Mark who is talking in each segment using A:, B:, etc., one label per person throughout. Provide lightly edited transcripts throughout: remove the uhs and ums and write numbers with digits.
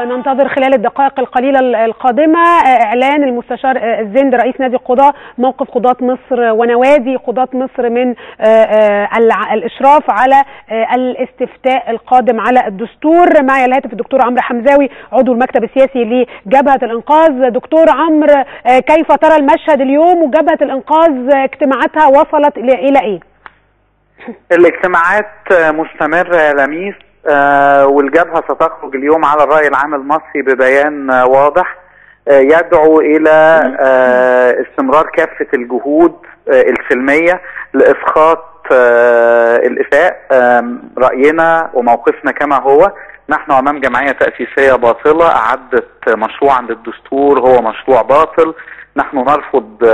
A: ننتظر خلال الدقائق القليلة القادمة إعلان المستشار الزند رئيس نادي القضاة موقف قضاة مصر ونوادي قضاة مصر من الإشراف على الاستفتاء القادم على الدستور. معي على الهاتف الدكتور عمرو حمزاوي عضو المكتب السياسي لجبهة الإنقاذ. دكتور عمرو، كيف ترى المشهد اليوم وجبهة الإنقاذ اجتماعاتها وصلت إلى إيه؟
B: الاجتماعات مستمرة يا لميس، والجبهة ستخرج اليوم على الرأي العام المصري ببيان واضح يدعو إلى استمرار كافة الجهود السلمية لإسقاط الإساءة. رأينا وموقفنا كما هو، نحن أمام جمعية تأسيسية باطلة أعدت مشروعا للدستور هو مشروع باطل. نحن نرفض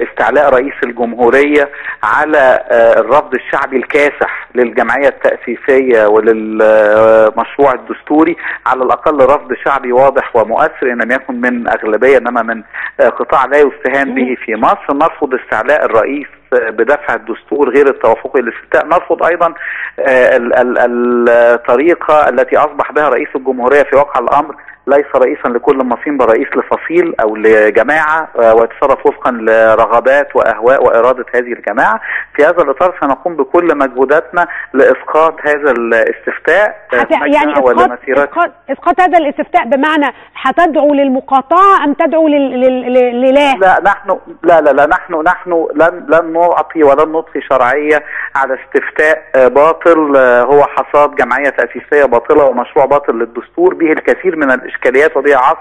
B: استعلاء رئيس الجمهورية على الرفض الشعبي الكاسح للجمعية التأسيسية وللمشروع الدستوري، على الأقل رفض شعبي واضح ومؤثر إن لم يكن من أغلبية إنما من قطاع لا يستهان به في مصر. نرفض استعلاء الرئيس بدفع الدستور غير التوافقي للاستفتاء. نرفض ايضا الطريقة التي اصبح بها رئيس الجمهورية في واقع الامر ليس رئيسا لكل مصريين بل رئيس لفصيل او لجماعة ويتصرف وفقا لرغبات واهواء وارادة هذه الجماعة. في هذا الاطار سنقوم بكل مجهوداتنا لاسقاط هذا الاستفتاء.
A: يعني اسقاط هذا الاستفتاء بمعنى هتدعو للمقاطعة ام تدعو لله؟
B: لا نحن لن نعطي ولن نضفي شرعية على استفتاء باطل هو حصاد جمعية تأسيسية باطلة ومشروع باطل للدستور به الكثير من الإشكاليات وبه عصف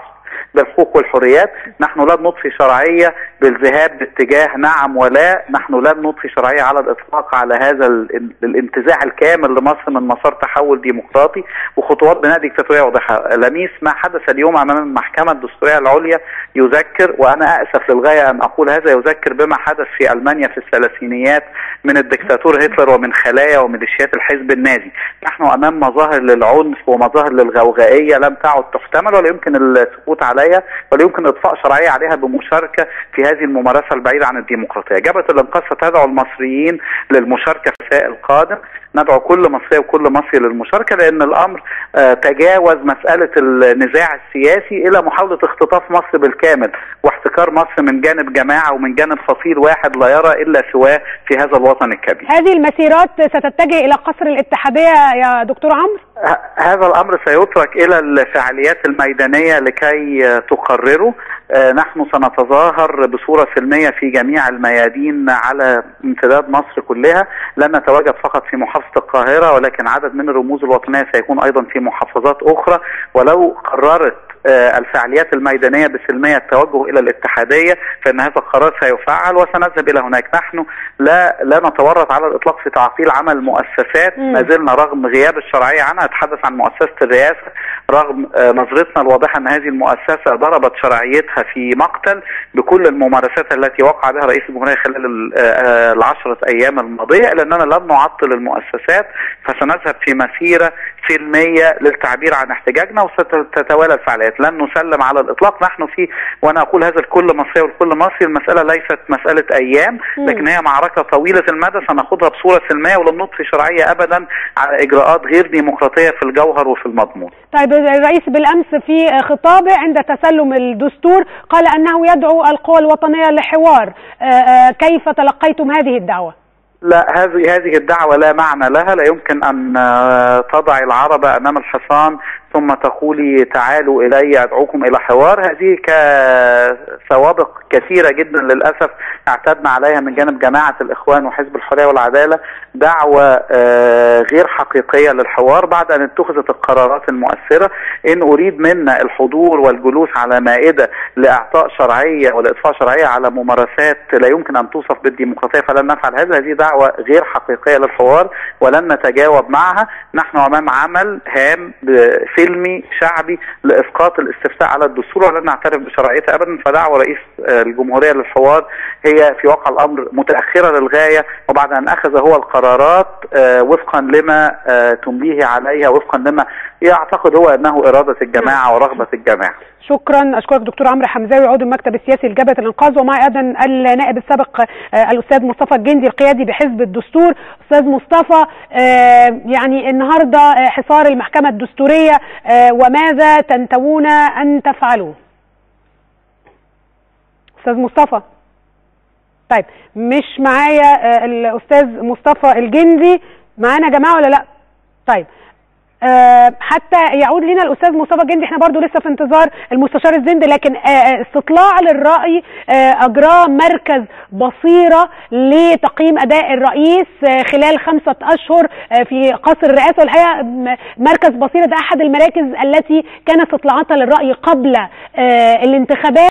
B: بالحقوق والحريات. نحن لن نضفي شرعية بالذهاب باتجاه نعم ولا. نحن لن نضفي شرعية على الإطلاق على هذا الانتزاع الكامل لمصر من مسار تحول ديمقراطي وخطوات بناء ديكتاتورية واضحة. لميس ما حدث اليوم أمام المحكمة الدستورية العليا يذكر، وأنا أسف للغاية أن أقول هذا، يذكر بما حدث في ألمانيا في الثلاثينيات من الدكتاتور هتلر ومن خلايا وميليشيات الحزب النازي. نحن أمام مظاهر للعنف ومظاهر للغوغائية لم تعد تحتمل ولا يمكن السكوت عليها ولا يمكن إضفاء شرعية عليها بمشاركة في هذه الممارسة البعيدة عن الديمقراطية. جبهة الإنقاذ ستدعو المصريين للمشاركة في الساء القادم. ندعو كل مصري وكل مصري للمشاركة لأن الأمر تجاوز مسألة النزاع السياسي إلى محاولة اختطاف مصر بالكامل واحتكار مصر من جانب جماعة ومن جانب فصيل واحد لا يرى إلا سواه في هذا الوطن الكبير.
A: هذه المسيرات ستتجه إلى قصر الاتحادية يا دكتور عمرو؟
B: هذا الأمر سيترك إلى الفعاليات الميدانية لكي تقرره. نحن سنتظاهر بصورة سلمية في جميع الميادين على امتداد مصر كلها. لن نتواجد فقط في محافظة القاهرة ولكن عدد من الرموز الوطنية سيكون أيضا في محافظات أخرى. ولو قررت الفعاليات الميدانية بسلمية التوجه إلى الاتحادية فإن هذا القرار سيفعل وسنذهب إلى هناك. نحن لا نتورط على الإطلاق في تعطيل عمل مؤسسات ما زلنا رغم غياب الشرعية عنها. أتحدث عن مؤسسة الرئاسة رغم نظرتنا الواضحة أن هذه المؤسسة ضربت شرعيتها في مقتل بكل الممارسات التي وقع بها رئيس الجمهورية خلال العشرة أيام الماضية، إلا أننا لن نعطل المؤسسات فسنذهب في مسيرة سلمية للتعبير عن احتجاجنا وستتوالى الفعاليات. لن نسلم على الإطلاق. نحن في، وأنا أقول هذا لكل مصري ولكل مصري، المسألة ليست مسألة أيام لكن هي معركة طويلة المدى سنخوضها بصورة سلمية ولن نضفي شرعية أبدا على إجراءات غير ديمقراطية في الجوهر وفي المضمون.
A: طيب الرئيس بالأمس في خطابه عند تسلم الدستور قال أنه يدعو القوى الوطنية لحوار. كيف تلقيتم هذه الدعوة؟
B: لا، هذه الدعوة لا معنى لها. لا يمكن أن تضع العربة أمام الحصان ثم تقولي تعالوا إلي أدعوكم إلى حوار. هذه كسوابق كثيرة جدا للأسف اعتدنا عليها من جانب جماعة الإخوان وحزب الحرية والعدالة. دعوة غير حقيقية للحوار بعد أن اتخذت القرارات المؤثرة. إن أريد منا الحضور والجلوس على مائدة لإعطاء شرعية ولإضفاء شرعية على ممارسات لا يمكن أن توصف بالديمقراطية فلن نفعل هذا. هذه دعوة غير حقيقية للحوار ولن نتجاوب معها. نحن أمام عمل هام سلمي شعبي لإسقاط الاستفتاء على الدستور ولن نعترف بشرعيته أبدا. فدعوة رئيس الجمهورية للحوار هي في واقع الأمر متأخرة للغاية وبعد أن أخذ هو القرارات وفقا لما تمليه عليها وفقا لما يعتقد هو انه اراده الجماعه ورغبه الجماعه.
A: شكرا، اشكرك دكتور عمرو حمزاوي عضو المكتب السياسي لجبهه الانقاذ، ومعي ايضا النائب السابق الاستاذ مصطفى الجندي القيادي بحزب الدستور. استاذ مصطفى، يعني النهارده حصار المحكمه الدستوريه، وماذا تنتوون ان تفعلوا؟ استاذ مصطفى. طيب مش معايا الاستاذ مصطفى الجندي، معانا يا جماعه ولا لا؟ طيب حتى يعود لنا الاستاذ مصطفى الجندي، احنا برضو لسه في انتظار المستشار الزند، لكن استطلاع للراي اجراه مركز بصيره لتقييم اداء الرئيس خلال 5 أشهر في قصر الرئاسه. والحقيقه مركز بصيره ده احد المراكز التي كانت استطلاعاتها للراي قبل الانتخابات